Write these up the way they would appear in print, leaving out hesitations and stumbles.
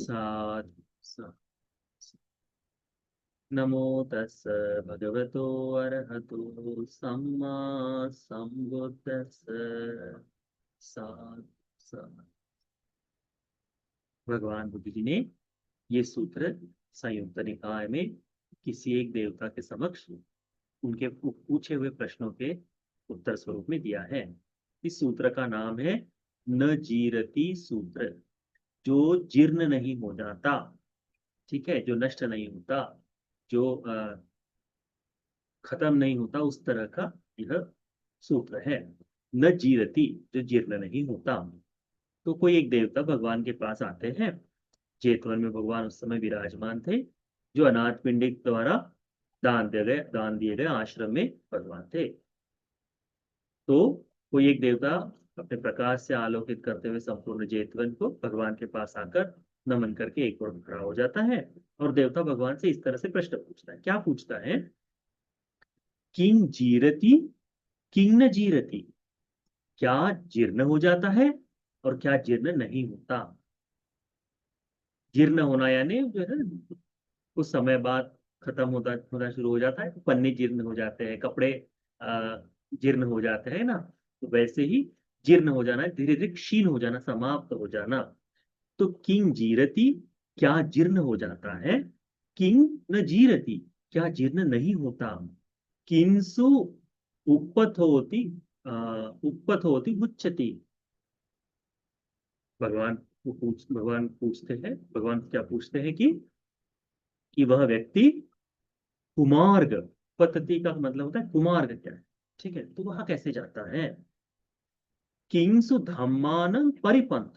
साधु साधु। नमो तस् भगवतो अरहतो सम्मा सम्बुद्धस्स। साधु साधु। भगवान बुद्ध जी ने ये सूत्र संयुक्त निकाय में किसी एक देवता के समक्ष उनके पूछे हुए प्रश्नों के उत्तर स्वरूप में दिया है। इस सूत्र का नाम है न जीरति सूत्र, जो जीर्ण नहीं हो जाता, ठीक है, जो नष्ट नहीं होता, जो खत्म नहीं होता, उस तरह का यह सूत्र है। न जीरति, जो जीर्ण नहीं होता। तो कोई एक देवता भगवान के पास आते हैं। जेतवन में भगवान उस समय विराजमान थे, जो अनाथ पिंडिक द्वारा दान दिए गए आश्रम में भगवान थे। तो कोई एक देवता अपने प्रकाश से आलोकित करते हुए संपूर्ण जेतवन को भगवान के पास आकर नमन करके एक और खड़ा हो जाता है। और देवता भगवान से इस तरह से प्रश्न पूछता है। क्या पूछता है? किंग जीरति किंग न जीरति, क्या जीर्ण हो जाता है और क्या जीर्ण नहीं होता। जीर्ण होना यानी जो है ना, कुछ समय बाद खत्म होना शुरू हो जाता है। पन्ने जीर्ण हो जाते हैं, कपड़े जीर्ण हो जाते हैं ना। तो वैसे ही जीर्ण हो जाना, धीरे धीरे क्षीण हो जाना, समाप्त हो जाना। तो किंग जीरति, क्या जीर्ण हो जाता है। किंग न जीरति, क्या जीर्ण नहीं होता। किंसु उपथ होती उच्चति। भगवान पूछते हैं, भगवान क्या पूछते हैं कि वह व्यक्ति कुमार्ग, पद्धति का मतलब होता है कुमार्ग क्या है, ठीक है, तो वहां कैसे जाता है। किंसु धम्मान परिपंथ,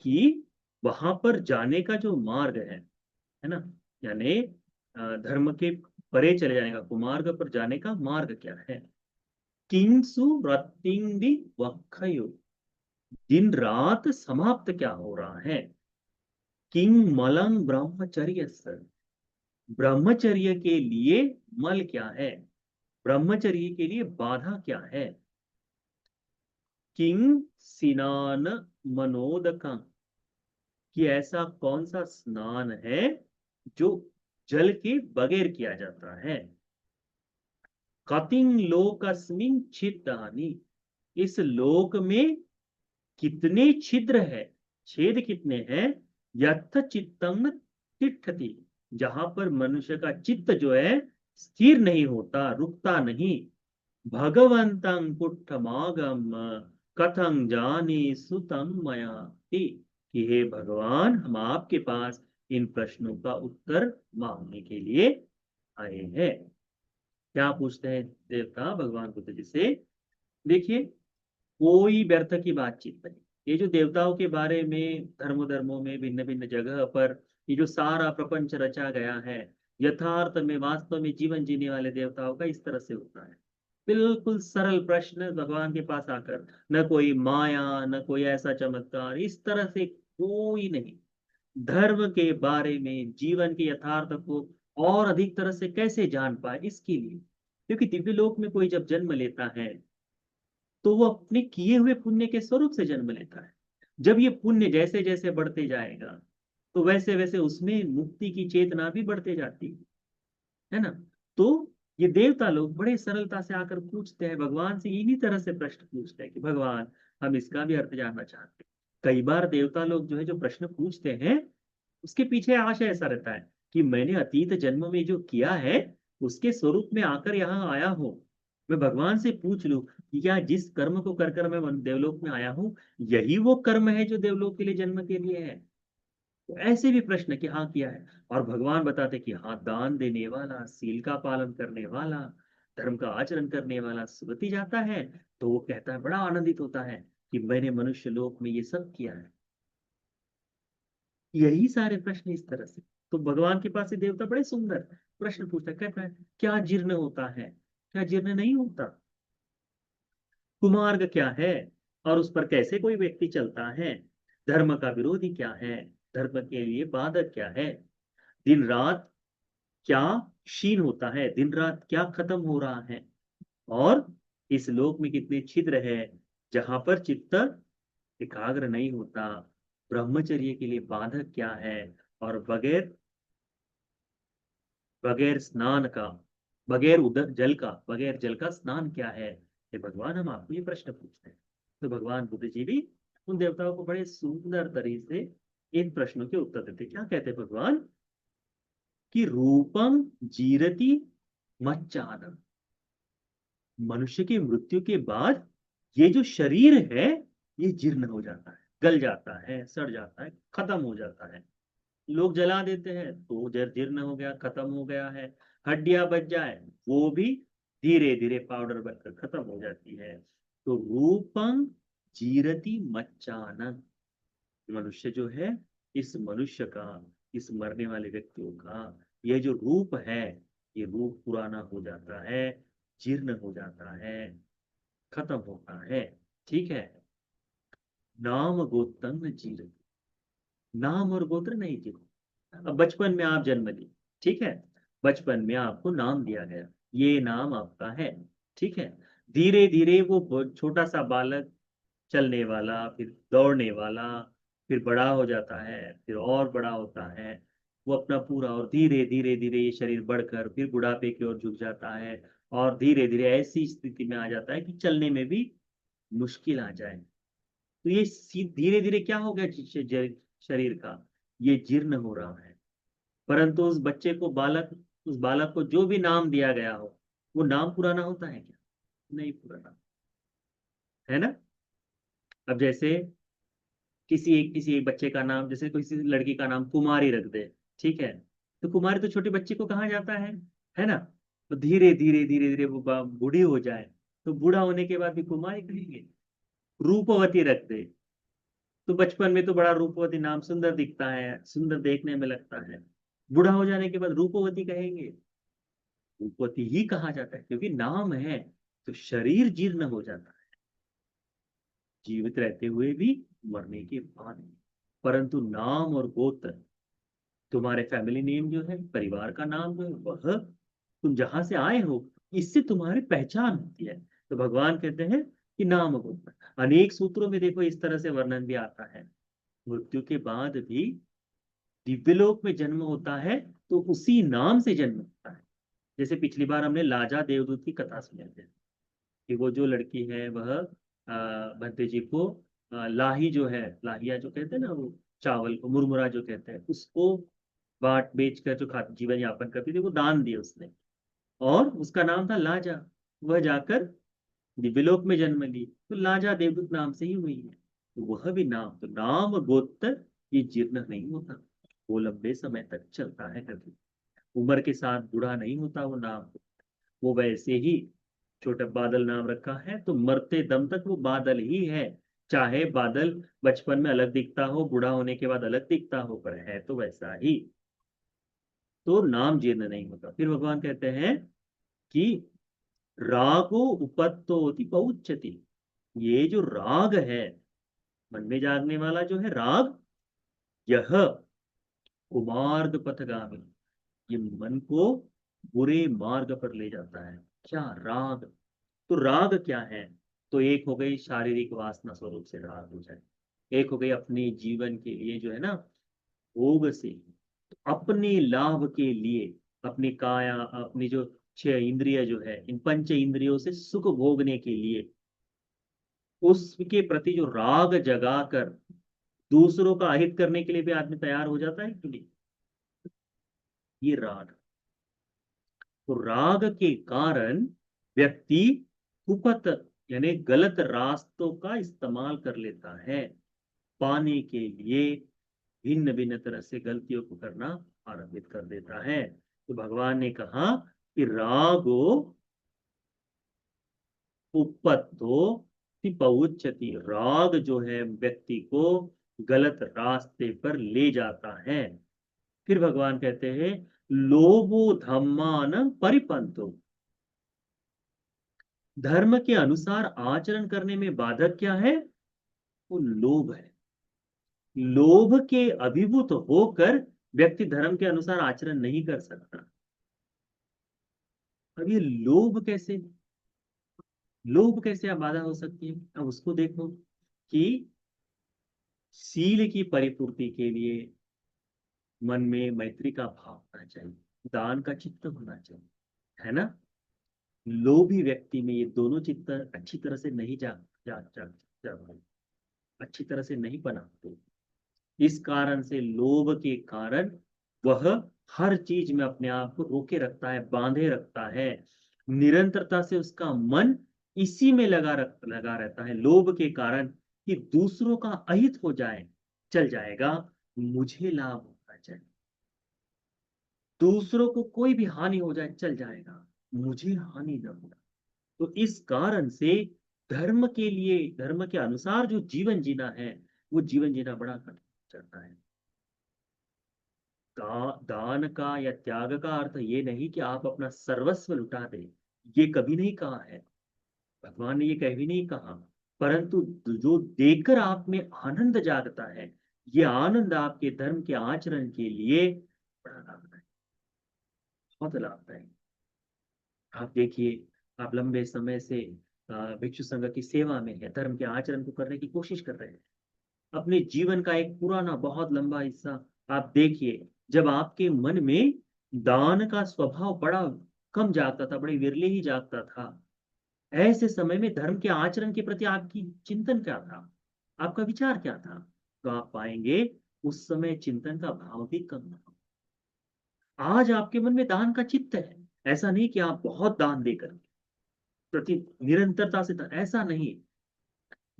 कि वहां पर जाने का जो मार्ग है ना, यानी धर्म के परे चले जाने का, कुमार्ग पर जाने का मार्ग क्या है। किंसु रतिंदी वक्षयो, दिन रात समाप्त क्या हो रहा है। किंग मलंग ब्रह्मचर्य, ब्रह्मचर्य के लिए मल क्या है, ब्रह्मचर्य के लिए बाधा क्या है। किंग स्नान मनोदकं, कि ऐसा कौन सा स्नान है जो जल के बगैर किया जाता है। कतिंग लोकस्मिन छिद्रानि, इस लोक में कितने छिद्र है, छेद कितने हैं। यथ चित्तंग तिष्ठति, जहां पर मनुष्य का चित्त जो है स्थिर नहीं होता, रुकता नहीं। भगवंतं पुट्ठमागम कथं जाने सुतम मया ते, कि हे भगवान, हम आपके पास इन प्रश्नों का उत्तर मांगने के लिए आए हैं। क्या पूछते हैं देवता भगवान बुद्ध जी से? देखिए, कोई व्यर्थ की बातचीत नहीं। ये जो देवताओं के बारे में धर्मों में भिन्न भिन्न जगह पर ये जो सारा प्रपंच रचा गया है, यथार्थ में वास्तव में जीवन जीने वाले देवताओं का इस तरह से होता है। बिल्कुल सरल प्रश्न भगवान के पास आकर, न कोई माया, न कोई ऐसा चमत्कार, इस तरह से कोई नहीं। धर्म के बारे में, जीवन के यथार्थ को और अधिक तरह से कैसे जान पाए, इसके लिए। क्योंकि दिव्य लोक में कोई जब जन्म लेता है तो वो अपने किए हुए पुण्य के स्वरूप से जन्म लेता है। जब ये पुण्य जैसे जैसे बढ़ते जाएगा, तो वैसे वैसे उसमें मुक्ति की चेतना भी बढ़ते जाती है ना। तो ये देवता लोग बड़े सरलता से आकर पूछते हैं भगवान से, इन्हीं तरह से प्रश्न पूछते हैं कि भगवान, हम इसका भी अर्थ जानना चाहते हैं। कई बार देवता लोग जो है जो प्रश्न पूछते हैं, उसके पीछे आशय ऐसा रहता है कि मैंने अतीत जन्म में जो किया है उसके स्वरूप में आकर यहाँ आया हूँ। मैं भगवान से पूछ लूं कि क्या जिस कर्म को कर कर मैं देवलोक में आया हूँ, यही वो कर्म है जो देवलोक के लिए जन्म के लिए है। तो ऐसे भी प्रश्न कि हाँ किया है। और भगवान बताते कि हाँ, दान देने वाला, सील का पालन करने वाला, धर्म का आचरण करने वाला सुरति जाता है, तो वो कहता है, बड़ा आनंदित होता है कि मैंने मनुष्य लोक में ये सब किया है। यही सारे प्रश्न इस तरह से। तो भगवान के पास ये देवता बड़े सुंदर प्रश्न पूछता है, कहता है क्या जीर्ण होता है, क्या जीर्ण नहीं होता। कुमार्ग क्या है, और उस पर कैसे कोई व्यक्ति चलता है। धर्म का विरोधी क्या है, धर्म के लिए बाधक क्या है। दिन रात क्या क्षीण होता है, दिन रात क्या खत्म हो रहा है। और इस लोक में कितने छिद्र है, जहां पर चित्त एकाग्र नहीं होता, ब्रह्मचर्य के लिए बाधक क्या है, और बगैर बगैर स्नान का, बगैर उदर जल का, बगैर जल का स्नान क्या है। ये भगवान हम आपको ये प्रश्न पूछते हैं। तो भगवान बुद्ध जी भी उन देवताओं को बड़े सुंदर तरीके से इन प्रश्नों के उत्तर देते। क्या कहते हैं भगवान कि रूपम जीरति मच्चानम, मनुष्य की मृत्यु के बाद ये जो शरीर है ये जीर्ण हो जाता है, गल जाता है, सड़ जाता है, खत्म हो जाता है। लोग जला देते हैं तो जर जीर्ण हो गया, खत्म हो गया है। हड्डियां बच जाए वो भी धीरे धीरे पाउडर बनकर खत्म हो जाती है। तो रूपं जीरति मच्चानन, मनुष्य जो है, इस मनुष्य का, इस मरने वाले व्यक्तियों का यह जो रूप है, ये रूप पुराना हो जाता है, जीर्ण हो जाता है, खत्म होता है। ठीक है। नाम गोत्रम जीरति, नाम और गोत्र नहीं जीरो। अब बचपन में आप जन्म लिए, ठीक है, बचपन में आपको नाम दिया गया, ये नाम आपका है, ठीक है। धीरे धीरे वो छोटा सा बालक, चलने वाला, फिर दौड़ने वाला, फिर बड़ा हो जाता है, फिर और बड़ा होता है, वो अपना पूरा, और धीरे धीरे धीरे ये शरीर बढ़कर फिर बुढ़ापे की ओर झुक जाता है, और धीरे धीरे ऐसी स्थिति में आ जाता है कि चलने में भी मुश्किल आ जाए। तो ये धीरे धीरे क्या हो गया शरीर का, ये जीर्ण हो रहा है। परंतु उस बच्चे को, बालक, उस बालक को जो भी नाम दिया गया हो, वो नाम पुराना होता है क्या? नहीं पुराना, है ना। अब जैसे किसी एक बच्चे का नाम, जैसे किसी लड़की का नाम कुमारी रख दे, ठीक है, तो कुमारी तो छोटे बच्चे को कहा जाता है ना। तो धीरे धीरे धीरे धीरे वो बूढ़ी हो जाए, तो बूढ़ा होने के बाद भी कुमारी कहेंगे। रूपवती रख दे, तो बचपन में तो बड़ा रूपवती नाम सुंदर दिखता है, सुंदर देखने में लगता है, बूढ़ा हो जाने के बाद रूपवती कहेंगे। रूपवती ही कहा जाता है क्योंकि नाम है। तो शरीर जीर्ण हो जाता है, जीवित रहते हुए भी, मरने के बाद भी। परंतु नाम और गोत्र, तुम्हारे फैमिली नेम जो है, परिवार का नाम जो है, वह तुम जहां से आए हो, इससे तुम्हारी पहचान होती है। तो भगवान कहते हैं कि नाम गोत्र, अनेक सूत्रों में देखो इस तरह से वर्णन भी आता है। मृत्यु के बाद भी दिव्यलोक में जन्म होता है, तो उसी नाम से जन्म होता है। जैसे पिछली बार हमने लाजा देवदूत की कथा सुनी थी, कि वो जो लड़की है वह भद्दे जी को लाही जो है, लाहिया जो कहते हैं ना, वो चावल को मुरमुरा जो कहते हैं, उसको बाट बेच कर जो खा जीवन यापन करती थी, वो दान दिए उसने, और उसका नाम था लाजा। वह जाकर दिव्यलोक में जन्म ली, तो लाजा देवदूत नाम से ही हुई है। तो वह भी नाम, तो नाम गोत्र ये जीर्ण नहीं होता, वो लंबे समय तक चलता है। कभी उम्र के साथ बूढ़ा नहीं होता वो नाम, वो वैसे ही, छोटा बादल नाम रखा है तो मरते दम तक वो बादल ही है। चाहे बादल बचपन में अलग दिखता हो, बूढ़ा होने के बाद अलग दिखता हो, पर है तो वैसा ही। तो नाम जीर्ण नहीं होता। फिर भगवान कहते हैं कि रागो उपत्तोति पौच्यति, ये जो राग है, मन में जागने वाला जो है राग, यह कुमार्ग पथगामी, ये मन को बुरे मार्ग पर ले जाता है। क्या राग? तो राग क्या है? तो एक हो गई शारीरिक वासना स्वरूप से राग हो जाए, एक हो गई अपने जीवन के लिए जो है ना, भोग से, तो अपने लाभ के लिए, अपनी काया, अपनी जो छह इंद्रिय जो है, इन पंच इंद्रियों से सुख भोगने के लिए, उसके प्रति जो राग जगाकर दूसरों का अहित करने के लिए भी आदमी तैयार हो जाता है कि नहीं, ये राग। तो राग के कारण व्यक्ति कुपथ, यानी गलत रास्तों का इस्तेमाल कर लेता है, पाने के लिए भिन्न भिन्न तरह से गलतियों को करना आरंभित कर देता है। तो भगवान ने कहा कि रागो उपपत्तो पहुंचती, राग जो है व्यक्ति को गलत रास्ते पर ले जाता है। फिर भगवान कहते हैं लोभो धम्मान परिपंथो, धर्म के अनुसार आचरण करने में बाधक क्या है? वो लोभ है। लोभ के अभिभूत होकर व्यक्ति धर्म के अनुसार आचरण नहीं कर सकता। अब ये लोभ कैसे आप बाधा हो सकती है? अब उसको देखो कि शील की परिपूर्ति के लिए मन में मैत्री का भाव होना चाहिए, दान का चित्त होना चाहिए, है ना। लोभी व्यक्ति में ये दोनों चित्त अच्छी तरह से नहीं जा अच्छी तरह से नहीं बनाते। इस कारण से लोभ के कारण वह हर चीज में अपने आप को रोके रखता है, बांधे रखता है। निरंतरता से उसका मन इसी में लगा रहता है लोभ के कारण, कि दूसरों का अहित हो जाए चल जाएगा, मुझे लाभ होना चाहिए। दूसरों को कोई भी हानि हो जाए चल जाएगा, मुझे हानि न हो। तो इस कारण से धर्म के लिए, धर्म के अनुसार जो जीवन जीना है, वो जीवन जीना बड़ा कठिन चलता है। दान का या त्याग का अर्थ ये नहीं कि आप अपना सर्वस्व लुटा दें, ये कभी नहीं कहा है, भगवान ने ये कभी नहीं कहा। परंतु जो देकर आप में आनंद जागता है, ये आनंद आपके धर्म के आचरण के लिए बड़ा लाभदायक, बहुत लाभदायक। आप देखिए, आप लंबे समय से भिक्षु संघ की सेवा में है, धर्म के आचरण को करने की कोशिश कर रहे हैं, अपने जीवन का एक पुराना बहुत लंबा हिस्सा आप देखिए, जब आपके मन में दान का स्वभाव बड़ा कम जागता था, बड़े विरले ही जागता था, ऐसे समय में धर्म के आचरण के प्रति आपकी चिंतन क्या था, आपका विचार क्या था, तो आप पाएंगे उस समय चिंतन का भाव भी कम था। आज आपके मन में दान का चित्त है, ऐसा नहीं कि आप बहुत दान देकर प्रति निरंतरता से ऐसा नहीं।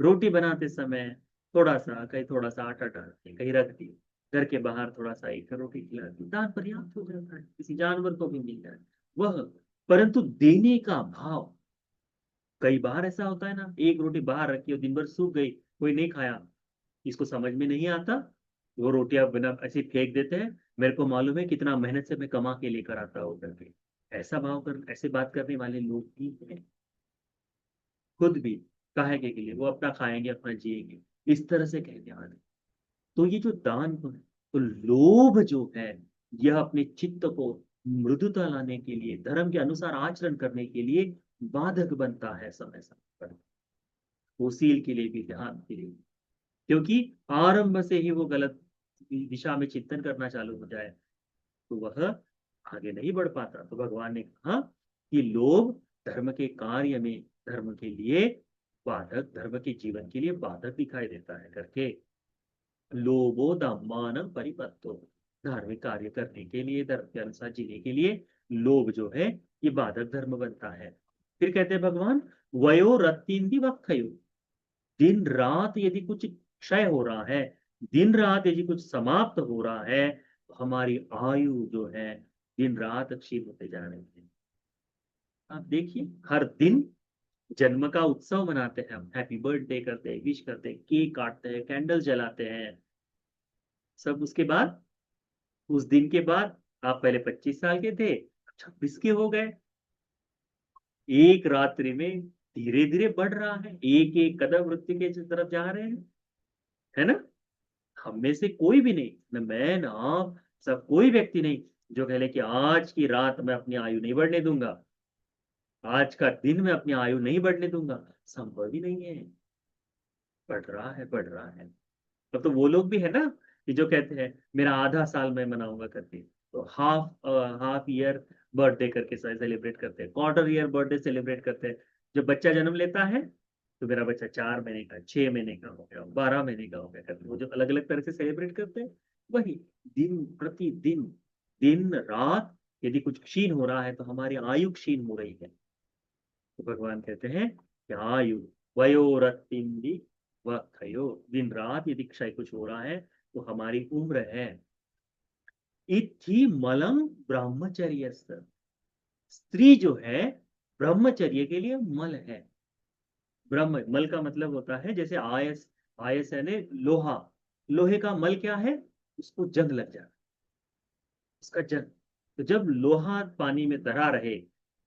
रोटी बनाते समय थोड़ा सा, कहीं थोड़ा सा आटा डाल के कहीं रख दी, घर के बाहर थोड़ा सा एक रोटी खिला दी, दान पर्याप्त हो जाता है, किसी जानवर को भी मिल जाए वह। परंतु देने का भाव, कई बार ऐसा होता है ना, एक रोटी बाहर रखी और दिन भर सूख गई, कोई नहीं खाया, इसको समझ में नहीं आता, वो रोटियां बिना ऐसे फेंक देते हैं, मेरे को मालूम है कितना मेहनत से मैं कमा के लेकर आता हूँ करके। ऐसा भाव कर, ऐसे बात करने वाले लोग भी हैं, खुद भी काहे के लिए, वो अपना खाएंगे अपना जिएंगे, इस तरह से कहने वाले। तो ये जो दान गुण है, तो लोभ जो है, यह अपने चित्त को मृदुता लाने के लिए, धर्म के अनुसार आचरण करने के लिए बाधक बनता है समय समय पर, वसील के लिए भी, ध्यान के लिए। क्योंकि आरंभ से ही वो गलत दिशा में चिंतन करना चालू हो जाए, तो वह आगे नहीं बढ़ पाता। तो भगवान ने कहा कि लोभ धर्म के कार्य में, धर्म के लिए बाधक, धर्म के जीवन के लिए बाधक दिखाई देता है करके। लोभो धम्मानं परिपत्तो, धार्मिक कार्य करने के लिए, धर्म के अनुसार जीने के लिए लोभ जो है, ये बाधक धर्म बनता है। फिर कहते हैं भगवान, वयो रत्तिंदी वक्षयो, दिन रात यदि कुछ क्षय हो रहा है, दिन रात यदि कुछ समाप्त हो रहा है, तो हमारी आयु जो है दिन रात क्षीण होते जा रही है। आप देखिए, हर दिन जन्म का उत्सव मनाते हैं हम, हैप्पी बर्थडे करते हैं, विश करते हैं, केक काटते हैं, कैंडल जलाते हैं सब। उसके बाद, उस दिन के बाद, आप पहले 25 साल के थे, 26 के हो गए। एक रात्रि में धीरे धीरे बढ़ रहा है, एक एक कदम मृत्यु के तरफ जा रहे हैं, है ना। हम में से कोई भी नहीं, न मैं न आप, सब कोई व्यक्ति नहीं जो कह ले कि आज की रात मैं अपनी आयु नहीं बढ़ने दूंगा, आज का दिन मैं अपनी आयु नहीं बढ़ने दूंगा, संभव ही नहीं है। बढ़ रहा है, बढ़ रहा है। अब तो वो लोग भी है ना, कि जो कहते हैं मेरा आधा साल मैं मनाऊंगा करके, तो हाफ हाफ ईयर बर्थडे करके सेलिब्रेट करते हैं, क्वार्टर ईयर बर्थडे सेलिब्रेट करते हैं। जब बच्चा जन्म लेता है, तो मेरा बच्चा 4 महीने का, 6 महीने का हो गया, 12 महीने का हो गया करके, वो जो अलग अलग तरह से सेलिब्रेट करते हैं, वही दिन प्रतिदिन, दिन रात यदि कुछ क्षीण हो रहा है, तो हमारी आयु क्षीण हो रही है। तो भगवान कहते हैं कि आयु वयोरतिंदी वक्षयो, दिन रात यदि क्षय कुछ हो रहा है, तो हमारी उम्र है। इति मलम ब्रह्मचर्य, स्त्री जो है ब्रह्मचर्य के लिए मल है। ब्रह्म मल का मतलब होता है जैसे आयस, आयस यानी लोहा, लोहे का मल क्या है, उसको जंग लग जाता है, उसका जंग। तो जब लोहा पानी में धरा रहे,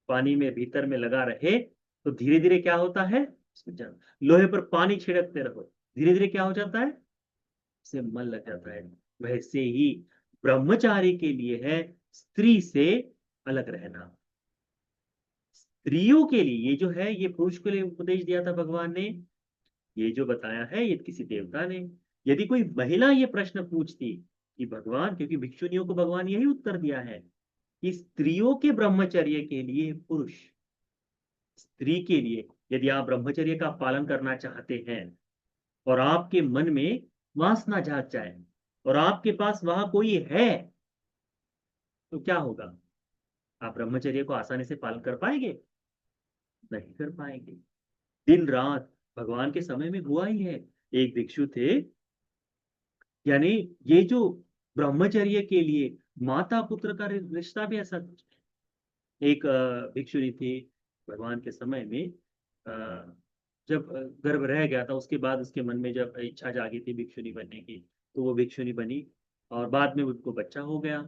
पानी में भीतर में लगा रहे, तो धीरे धीरे क्या होता है, उसमें जंग। लोहे पर पानी छिड़कते रहो, धीरे धीरे क्या हो जाता है, उसे मन लग जाता है। वैसे ही ब्रह्मचारी के लिए है स्त्री से अलग रहना। स्त्रियों के लिए ये जो है, ये पुरुष के लिए उपदेश दिया था भगवान ने, ये जो बताया है ये किसी देवता ने, यदि कोई महिला ये प्रश्न पूछती कि भगवान, क्योंकि भिक्षुनियों को भगवान यही उत्तर दिया है कि स्त्रियों के ब्रह्मचर्य के लिए पुरुष, स्त्री के लिए यदि आप ब्रह्मचर्य का पालन करना चाहते हैं और आपके मन में वासना जाग जाए और आपके पास वहां कोई है, तो क्या होगा? आप ब्रह्मचर्य को आसानी से पालन कर पाएंगे? नहीं कर पाएंगे। दिन रात भगवान के समय में हुआ ही है। एक भिक्षु थे, यानी ये जो ब्रह्मचर्य के लिए माता पुत्र का रिश्ता भी ऐसा कुछ है। एक भिक्षुणी थी भगवान के समय में, जब गर्भ रह गया था उसके बाद उसके मन में जब इच्छा जागी थी भिक्षुणी बनने की, तो वो भिक्षुणी बनी और बाद में उनको बच्चा हो गया।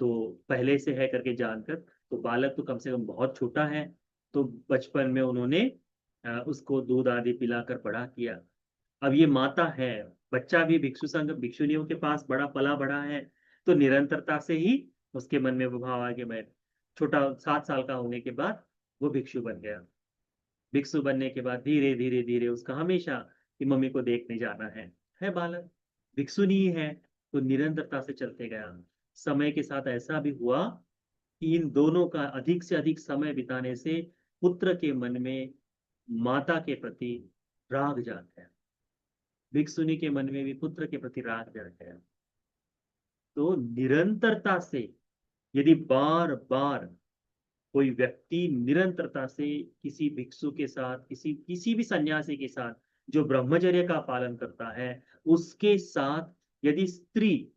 तो पहले से है करके जानकर, तो बालक तो कम से कम बहुत छोटा है, तो बचपन में उन्होंने उसको दूध आदि पिलाकर बड़ा किया। अब ये माता है, बच्चा भी भिक्षु संघ भिक्षुनियों के पास बड़ा पला बड़ा है, तो निरंतरता से ही उसके मन में वो भाव आ गया। मैं छोटा 7 साल का होने के बाद वो भिक्षु बन गया। भिक्षु बनने के बाद धीरे धीरे धीरे उसका हमेशा कि मम्मी को देखने जाना है बालक। भिक्षुनी है, तो निरंतरता से चलते गया। समय के साथ ऐसा भी हुआ कि इन दोनों का अधिक से अधिक समय बिताने से पुत्र के मन में माता के प्रति राग जाग गया, भिक्षुनी के मन में भी पुत्र के प्रति राग जाग गया। तो निरंतरता से यदि बार बार कोई व्यक्ति निरंतरता से किसी भिक्षु के साथ, किसी किसी भी सन्यासी के साथ जो ब्रह्मचर्य का पालन करता है, उसके साथ यदि स्त्री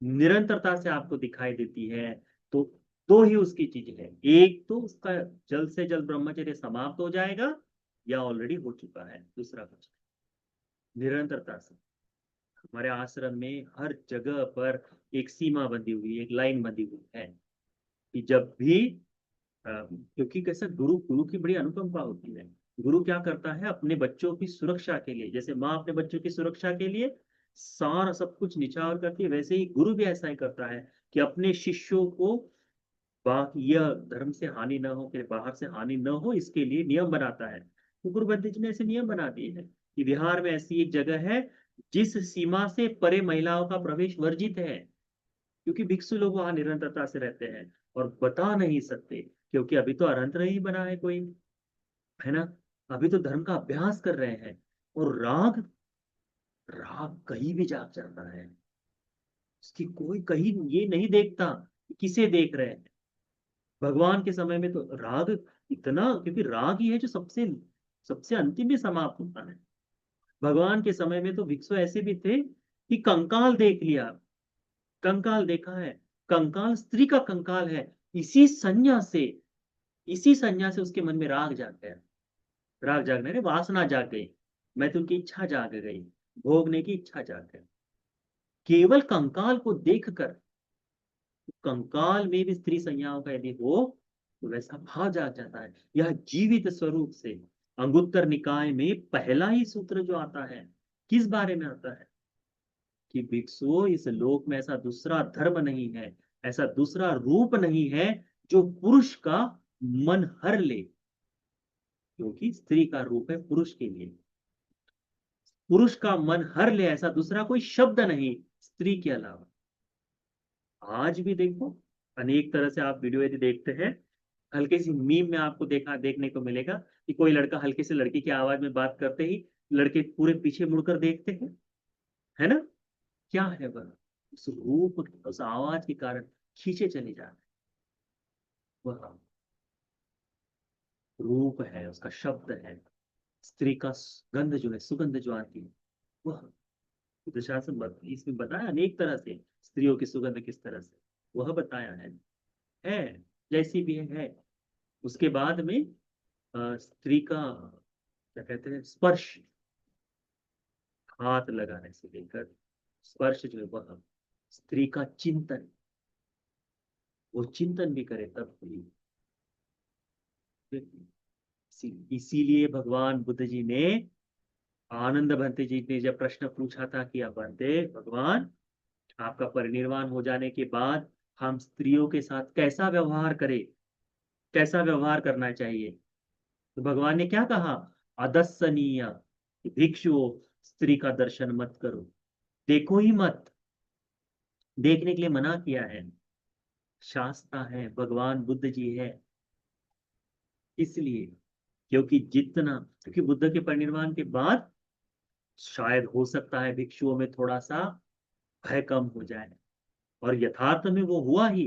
निरंतरता से आपको दिखाई देती है, तो दो ही उसकी चीज है। एक तो उसका जल्द से जल्द ब्रह्मचर्य समाप्त हो जाएगा या ऑलरेडी हो चुका है, दूसरा कुछ निरंतरता से। हमारे आश्रम में हर जगह पर एक सीमा बंधी हुई, एक लाइन बंधी हुई है कि जब भी क्योंकि कैसा गुरु गुरु की बड़ी अनुकंपा होती है। गुरु क्या करता है अपने बच्चों की सुरक्षा के लिए, जैसे माँ अपने बच्चों की सुरक्षा के लिए सारा सब कुछ निछावर करती है, वैसे ही गुरु भी ऐसा ही करता है कि अपने शिष्यों को यह धर्म से हानि न हो, कि बाहर से हानि न हो, इसके लिए नियम बनाता है। तो गुरु बद्री जी ने ऐसे नियम बना दिए हैं कि बिहार में ऐसी एक जगह है जिस सीमा से परे महिलाओं का प्रवेश वर्जित है, क्योंकि भिक्षु लोग वहां निरंतरता से रहते हैं और बता नहीं सकते, क्योंकि अभी तो अरंत नहीं बना है कोई, है ना। अभी तो धर्म का अभ्यास कर रहे हैं। और राग राग कहीं भी जाग जाता है, उसकी कोई कहीं ये नहीं देखता कि किसे देख रहे हैं। भगवान के समय में तो राग इतना, क्योंकि राग ही है जो सबसे सबसे अंतिम में समाप्त होता है। भगवान के समय में तो भिक्षु ऐसे भी थे कि कंकाल देख लिया, कंकाल देखा है, कंकाल स्त्री का कंकाल है, इसी संज्ञा से इसी संज्ञा से उसके मन में राग जाग गया। राग जागने ने वासना जाग गई, मैं तो उनकी इच्छा जाग गई, भोगने की इच्छा जाग गई। केवल कंकाल को देखकर, कंकाल में भी स्त्री संज्ञाओं का यदि हो तो वैसा भाव जाग जाता है। यह जीवित स्वरूप से अंगुत्तर निकाय में पहला ही सूत्र जो आता है, किस बारे में आता है कि भिक्षुओं, इस लोक में ऐसा दूसरा धर्म नहीं है, ऐसा दूसरा रूप नहीं है जो पुरुष का मन हर ले, क्योंकि स्त्री का रूप है पुरुष के लिए। पुरुष का मन हर ले ऐसा दूसरा कोई शब्द नहीं स्त्री के अलावा। आज भी देखो, अनेक तरह से आप वीडियो यदि देखते हैं, हल्के सी मीम में आपको देखने को मिलेगा कि कोई लड़का हल्के से लड़की की आवाज में बात करते ही लड़के पूरे पीछे मुड़कर देखते हैं, है ना। क्या है वह? उस रूप, उस आवाज के कारण खींचे चले जाते हैं। वह रूप है, उसका शब्द है, स्त्री का गंध जो है, सुगंध जो आती है, वह शासन इसमें बताया अनेक तरह से स्त्रियों की सुगंध किस तरह से, वह बताया है जैसी भी है। उसके बाद में स्त्री का क्या कहते हैं, स्पर्श, हाथ लगाने से लेकर स्पर्श जो है वह, स्त्री का चिंतन, वो चिंतन भी करे तब भी। इसीलिए भगवान बुद्ध जी ने, आनंद भंते जी ने जब प्रश्न पूछा था कि अब भंते भगवान, आपका परिनिर्वाण हो जाने के बाद हम स्त्रियों के साथ कैसा व्यवहार करें, कैसा व्यवहार करना चाहिए, तो भगवान ने क्या कहा, अदस्सनीय, भिक्षुओं स्त्री का दर्शन मत करो। देखो ही मत, देखने के लिए मना किया है। शास्त्रा है, भगवान बुद्ध जी है, इसलिए। क्योंकि बुद्ध के परिनिर्वाण के बाद शायद हो सकता है भिक्षुओं में थोड़ा सा भय कम हो जाए, और यथार्थ में वो हुआ ही।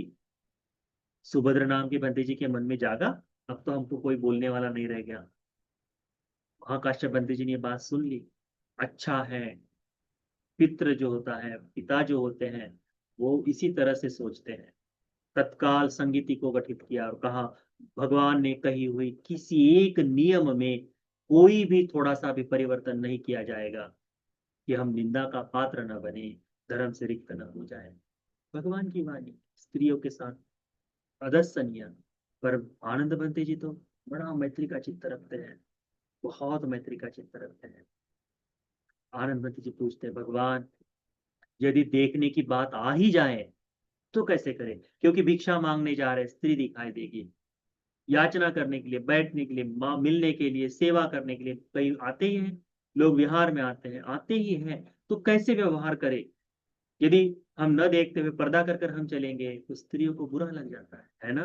सुभद्र नाम के बंदे जी के मन में जागा, अब तो हमको कोई बोलने वाला नहीं रह गया। वहां काश्यप बंदे जी ने ये बात सुन ली। अच्छा है, पितृ जो होता है, पिता जो होते हैं, वो इसी तरह से सोचते हैं। तत्काल संगीति को गठित किया और कहा, भगवान ने कही हुई किसी एक नियम में कोई भी थोड़ा सा भी परिवर्तन नहीं किया जाएगा, कि हम निंदा का पात्र न बने, धर्म से रिक्त न हो जाए। भगवान की वाणी स्त्रियों के साथ अदस्सनीय। पर आनंद बंते जी तो बड़ा मैत्री का चित्त रखते हैं, बहुत मैत्री का चित्त रखते हैं। आनंद बंते जी पूछते हैं, भगवान यदि देखने की बात आ ही जाए तो कैसे करें, क्योंकि भिक्षा मांगने जा रहे, स्त्री दिखाई देगी, याचना करने के लिए, बैठने के लिए, माँ मिलने के लिए, सेवा करने के लिए कई आते ही हैं। लोग विहार में आते हैं, आते ही हैं, तो कैसे व्यवहार करें। यदि हम न देखते हुए पर्दा कर कर हम चलेंगे तो स्त्रियों को बुरा लग जाता है ना।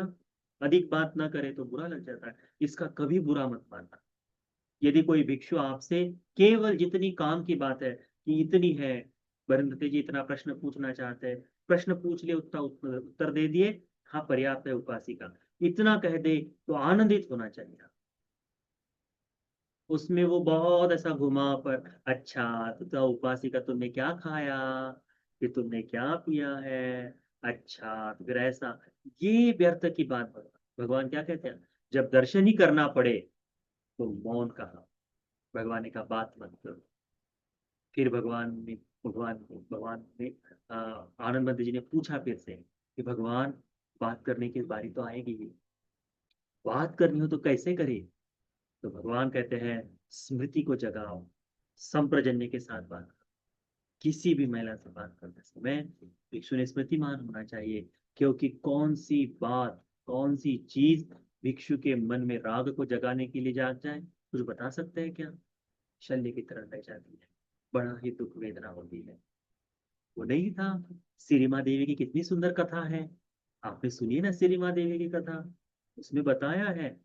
अधिक बात न करे तो बुरा लग जाता है, इसका कभी बुरा मत मानना। यदि कोई भिक्षु आपसे केवल जितनी काम की बात है कि इतनी है, वरुणधर जी इतना प्रश्न पूछना चाहते हैं, प्रश्न पूछ लिए, उतना उत्तर दे दिए, हाँ पर्याप्त है उपासिका, इतना कह दे तो आनंदित होना चाहिए। उसमें वो बहुत ऐसा घुमा पर, अच्छा तो उपासिका तुमने क्या खाया, फिर तुमने क्या पिया है, अच्छा तो फिर ऐसा, ये व्यर्थ की बात। भगवान क्या कहते हैं, जब दर्शन ही करना पड़े तो मौन कहा। भगवान ने कहा बात मत करो। फिर भगवान ने आनंद जी ने पूछा फिर से कि भगवान, बात करने की बारी तो आएगी ही, बात करनी हो तो कैसे करे। तो भगवान कहते हैं, स्मृति को जगाओ, संप्रजन्य के साथ बात करो। किसी भी महिला से बात करते समय भिक्षु ने स्मृतिमान होना चाहिए, क्योंकि कौन सी बात, कौन सी चीज भिक्षु के मन में राग को जगाने के लिए जाग जाए, कुछ बता सकते हैं क्या। शल्य की तरह रह जाती है, बड़ा ही दुख वेदना होती है। वो नहीं था, सिरिमा देवी की कितनी सुंदर कथा है, आपने सुनी ना सिरिमा देवी की कथा। उसमें बताया है,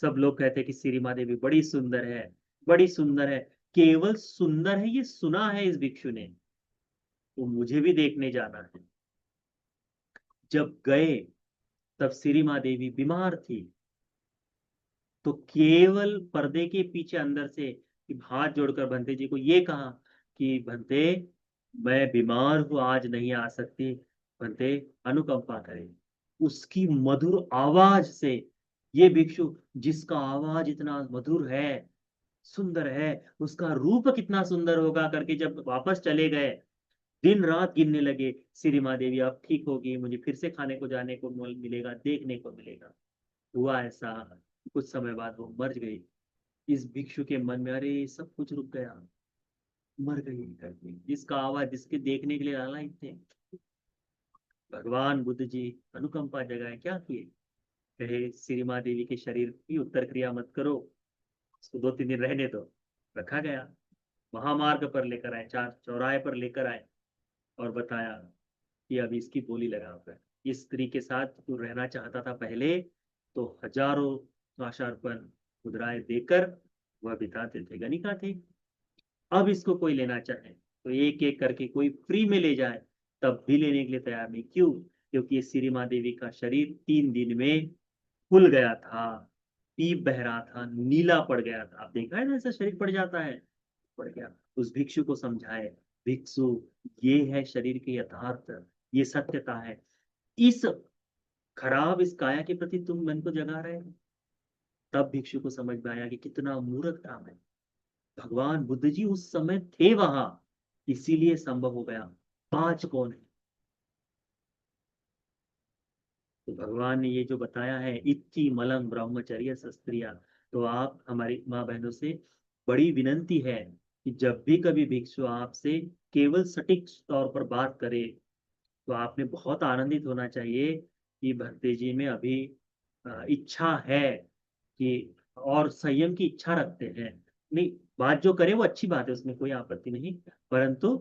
सब लोग कहते हैं कि सिरिमा देवी बड़ी सुंदर है, बड़ी सुंदर है। केवल सुंदर है ये सुना है इस भिक्षु ने, तो मुझे भी देखने जाना है। जब गए तब सिरिमा देवी बीमार थी, तो केवल पर्दे के पीछे अंदर से कि हाथ जोड़कर भंते जी को ये कहा कि भंते, मैं बीमार हूं, आज नहीं आ सकती, भंते अनुकंपा करें। उसकी मधुर आवाज से, ये भिक्षु जिसका आवाज इतना मधुर है, सुंदर है, उसका रूप कितना सुंदर होगा करके जब वापस चले गए, दिन रात गिनने लगे, श्री माँ देवी अब ठीक होगी, मुझे फिर से खाने को जाने को मिलेगा, देखने को मिलेगा। हुआ ऐसा, कुछ समय बाद वो मर गई। इस भिक्षु के मन में, अरे सब कुछ रुक गया, मर गई करके, जिसका आवाज, जिसके देखने के लिए लालायित थे। भगवान बुद्ध जी अनुकंपा जगाए, क्या किए, कहे श्री माँ देवी के शरीर की उत्तर क्रिया मत करो, उसको 2-3 दिन रहने दो। रखा गया, महामार्ग पर लेकर आए, चार चौराहे पर लेकर आए, और बताया कि अब इसकी बोली लगाकर, इस स्त्री के साथ तू रहना चाहता था पहले, तो हजारों आशार्पण मुद्राएं देकर वह बिताते थे, गणिका थे। अब इसको कोई लेना चाहे तो एक एक करके कोई फ्री में ले जाए, तब भी लेने के लिए तैयार नहीं। क्यों, क्योंकि ये श्री माँ देवी का शरीर 3 दिन में फूल गया था, पीप बह रहा था, नीला पड़ गया था। आप देखा है ना, ऐसा शरीर पड़ जाता है, पड़ गया। उस भिक्षु को समझाए, भिक्षु ये है शरीर के यथार्थ, ये सत्यता है। इस खराब इस काया के प्रति तुम मन को जगा रहे हो। तब भिक्षु को समझ में आया कि कितना मूर्ख था मैं। भगवान बुद्ध जी उस समय थे वहां, इसीलिए संभव हो गया। आज कौन है। तो भगवान ने ये जो बताया है, इच्ची मलंग ब्रह्मचर्य शस्त्रिया, तो आप हमारी माँ बहनों से बड़ी विनंती है कि जब भी कभी भिक्षु आपसे केवल सटीक तौर पर बात करे, तो आपने बहुत आनंदित होना चाहिए कि भक्ति जी में अभी इच्छा है कि, और संयम की इच्छा रखते हैं। नहीं, बात जो करे वो अच्छी बात है, उसमें कोई आपत्ति नहीं, परंतु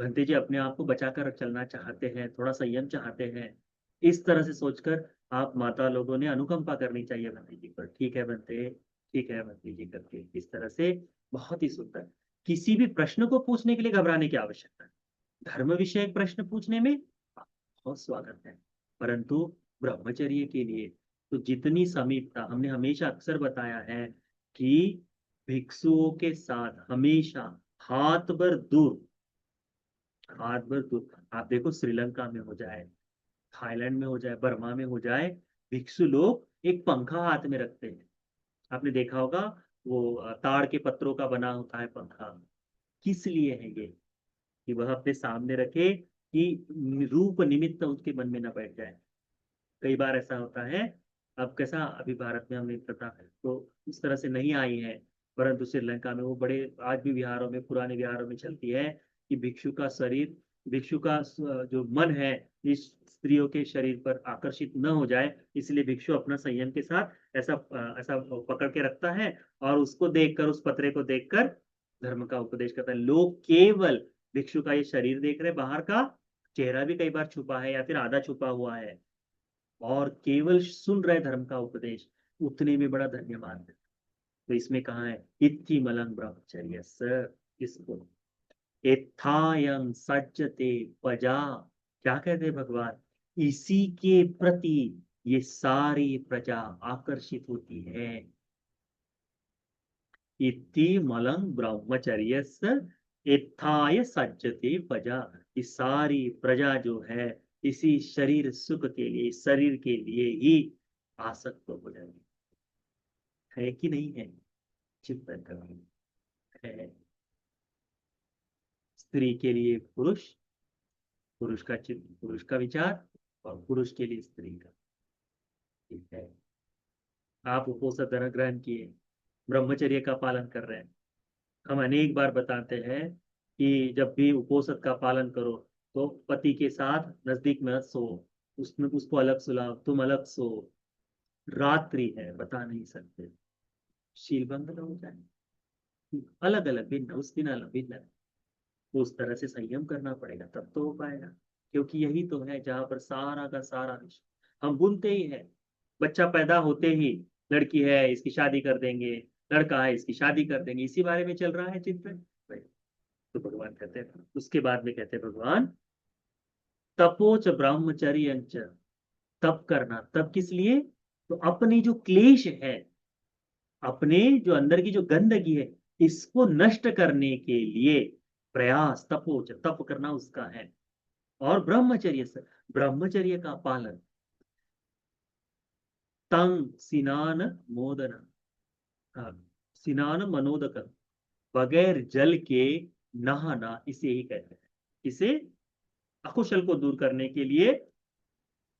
भंते जी अपने आप को बचाकर चलना चाहते हैं, थोड़ा संयम चाहते हैं, इस तरह से सोचकर आप माता लोगों ने अनुकंपा करनी चाहिए भंते जी पर। ठीक है भंते, ठीक है भंते जी करके इस तरह से। बहुत ही सुंदर। किसी भी प्रश्न को पूछने के लिए घबराने की आवश्यकता नहीं। धर्म विषयक प्रश्न पूछने में बहुत स्वागत है, परंतु ब्रह्मचर्य के लिए तो जितनी समीपता, हमने हमेशा अक्सर बताया है कि भिक्षुओं के साथ हमेशा हाथ भर दूर, हाथ भर दूर। आप देखो श्रीलंका में हो जाए, थाईलैंड में हो जाए, बर्मा में हो जाए, भिक्षु लोग एक पंखा हाथ में रखते हैं। आपने देखा होगा, वो ताड़ के पत्रों का बना होता है पंखा। किस लिए है ये? कि वह अपने सामने रखे कि रूप निमित्त उसके मन में न बैठ जाए। कई बार ऐसा होता है। अब कैसा, अभी भारत में हमने प्रथा है तो उस तरह से नहीं आई है, परंतु श्रीलंका में वो बड़े आज भी विहारों में, पुराने विहारों में चलती है कि भिक्षु का शरीर, भिक्षु का जो मन है इस स्त्रियों के शरीर पर आकर्षित न हो जाए, इसलिए भिक्षु अपना संयम के साथ ऐसा ऐसा पकड़ के रखता है, और उसको देखकर, उस पतरे को देखकर धर्म का उपदेश करता है। लोग केवल भिक्षु का ये शरीर देख रहे हैं, बाहर का चेहरा भी कई बार छुपा है या फिर आधा छुपा हुआ है, और केवल सुन रहे धर्म का उपदेश, उतने में बड़ा धन्य मानते। तो इसमें कहा है इत्थि मलंग ब्रह्मचर्य स, इसको एथायं सज्जते पजा। क्या कहते हैं भगवान? इसी के प्रति ये सारी प्रजा आकर्षित होती है। इति मलंग ब्रह्मचर्य एथाय सज्जते प्रजा। इस सारी प्रजा जो है इसी शरीर सुख के लिए, इस शरीर के लिए ही आसक्त हो जाएगी। है कि नहीं है? चिंतन करो। है। स्त्री के लिए पुरुष, पुरुष का चित्त, पुरुष का विचार, और पुरुष के लिए स्त्री का। ठीक है। आप उपोषण ग्रहण किए, ब्रह्मचर्य का पालन कर रहे हैं। हम अनेक बार बताते हैं कि जब भी उपोषण का पालन करो तो पति के साथ नजदीक में मत सो, उसमें उसको अलग सुलाओ, तुम अलग सो। रात्रि है, बता नहीं सकते, शीलभंग न हो जाए। अलग अलग भिन्न, उस दिन अलग भिन्न। तो उस तरह से संयम करना पड़ेगा, तब तो हो पाएगा। क्योंकि यही तो है जहां पर सारा का सारा विश्व, हम बुनते ही है। बच्चा पैदा होते ही लड़की है इसकी शादी कर देंगे, लड़का है इसकी शादी कर देंगे, इसी बारे में चल रहा है चित्र। तो भगवान कहते हैं, उसके बाद में कहते हैं भगवान, तपोच ब्रह्मचर्य, तप करना। तप किस लिए? तो अपनी जो क्लेश है, अपने जो अंदर की जो गंदगी है, इसको नष्ट करने के लिए प्रयास, तपोच, तप करना उसका है। और ब्रह्मचर्य से, ब्रह्मचर्य का पालन। तंग स्नान मोदन, हाँ, स्नान मनोदक, बगैर जल के नहाना, इसे ही कहते हैं। इसे अकुशल को दूर करने के लिए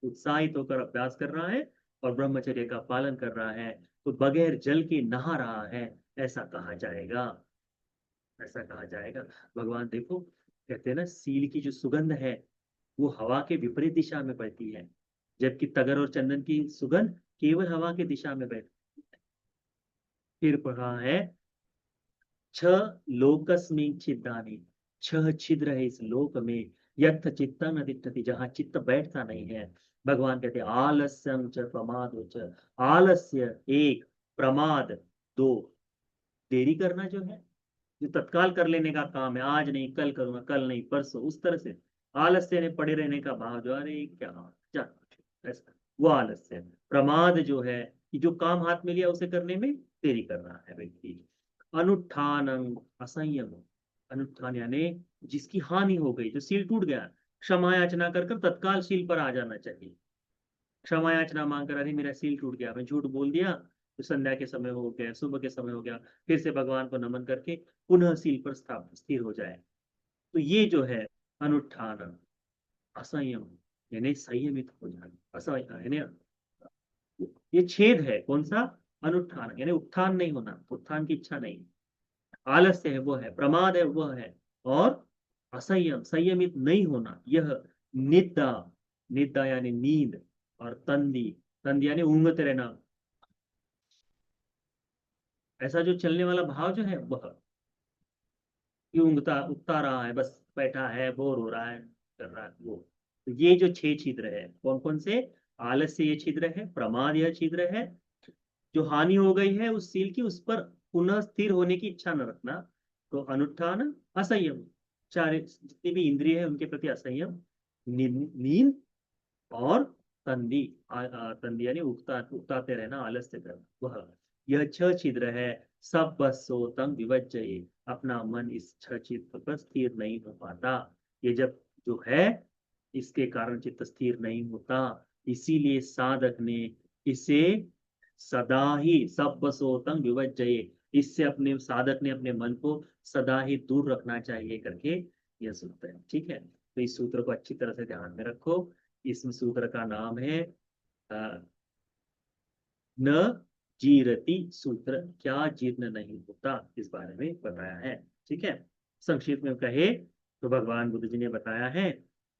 उत्साहित होकर अभ्यास कर रहा है और ब्रह्मचर्य का पालन कर रहा है, तो बगैर जल के नहा रहा है, ऐसा कहा जाएगा। ऐसा कहा जाएगा। भगवान देखो, कहते हैं ना, सील की जो सुगंध है वो हवा के विपरीत दिशा में बहती है, जबकि तगर और चंदन की सुगंध केवल हवा की दिशा में बहती है। फिर कहा है, छह लोकस्मिं छिद्रानि, छह छिद्र है इस लोक में, यथ चित्तं न तिष्ठति, जहां चित्त बैठता नहीं है। भगवान कहते हैं आलस्यं च प्रमादो च, आलस्य एक, प्रमाद दो। देरी करना जो है, जो तत्काल कर लेने का काम है, आज नहीं कल करूंगा, कल नहीं परसों, उस तरह से आलस्य ने पड़े रहने का भाव, जो अरे क्या जा, ऐसा वो आलस्य है। प्रमाद जो है कि जो काम हाथ में लिया उसे करने में देरी कर रहा है व्यक्ति। अनुत्थान असंयम, अनुत्थान यानी जिसकी हानि हो गई, जो सील टूट गया, क्षमा याचना कर कर तत्काल सील पर आ जाना चाहिए। क्षमा याचना मांग कर, अरे मेरा सील टूट गया, मैं झूठ बोल दिया, तो संध्या के समय हो गया, सुबह के समय हो गया, फिर से भगवान को नमन करके पुनः सील पर स्थापित स्थिर हो जाए। तो ये जो है अनुत्थान, असंयम यानी संयमित हो जाना, असंयम यानी ये छेद है। कौन सा? अनुत्थान यानी उत्थान नहीं होना, उत्थान की इच्छा नहीं। आलस्य है वो है, प्रमाद है वो है, और असंयम, संयमित नहीं होना, यह निद्रा, निद्रा यानी नींद, और तंदी, तंदी यानी ऊँघते रहना, ऐसा जो चलने वाला भाव जो है वह। कि ऊँघता उगता रहा है, बस बैठा है, बोर हो रहा है, कर रहा है वो। तो ये जो 6 छिद्र है, कौन-कौन से? आलस्य ये छिद्र है, प्रमाद यह छिद्र है, जो हानि हो गई है उस सील की, उस पर पुनः स्थिर होने की इच्छा न रखना, तो अनुष्ठान, असंयम, चार जितनी भी इंद्रिय है उनके प्रति असंयम, नींद और तंदी, तंदी यानी उकताते रहना, आलस्य करना, वह यह 6 छिद्र है। सब बसो तंग विवज्जये, अपना मन इस 6 छिद्र पर स्थिर नहीं हो पाता। ये जब जो है इसके कारण चित्त स्थिर नहीं होता, इसीलिए साधक ने इसे सदा ही सब बसो तंग विवज्जये, इससे अपने साधक ने अपने मन को सदा ही दूर रखना चाहिए करके यह सूत्र है। ठीक है, तो इस सूत्र को अच्छी तरह से ध्यान में रखो। इस सूत्र का नाम है अ, न जीरति सूत्र, क्या जीर्ण नहीं होता, इस बारे में बताया है। ठीक है, संक्षिप्त में कहे तो भगवान बुद्ध जी ने बताया है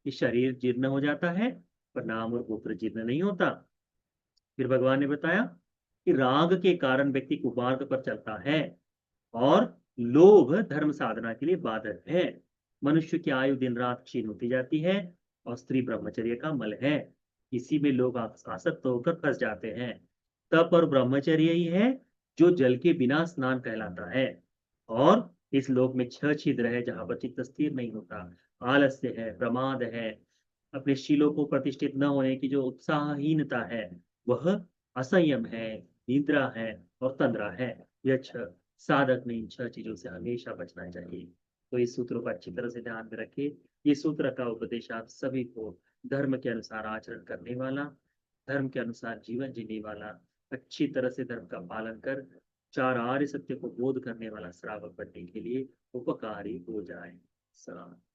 कि शरीर जीर्ण हो जाता है पर नाम और गोत्र जीर्ण नहीं होता। फिर भगवान ने बताया कि राग के कारण व्यक्ति कुमार्ग पर चलता है और लोभ धर्म साधना के लिए बाधक है। मनुष्य की आयु दिन रात क्षीण होती जाती है और स्त्री ब्रह्मचर्य का मल है, इसी में लोग आसक्त होकर फंस जाते हैं। तप और ब्रह्मचर्य ही है जो जल के बिना स्नान कहलाता है। और इस लोक में 6 छिद्र है जहां पर चित्त स्थिर नहीं होता। आलस्य है, प्रमाद है, अपने शीलों को प्रतिष्ठित न होने की जो उत्साहहीनता है वह, असंयम है, निद्रा है और तंद्रा है। यह 6 साधक ने इन 6 चीजों से हमेशा बचना चाहिए। तो इस सूत्रों को अच्छी तरह से ध्यान में रखिए। ये सूत्र का उपदेश आप सभी को धर्म के अनुसार आचरण करने वाला, धर्म के अनुसार जीवन जीने वाला, अच्छी तरह से धर्म का पालन कर 4 आर्य सत्य को बोध करने वाला श्रावक बनने के लिए उपकारी हो जाए। सलाम।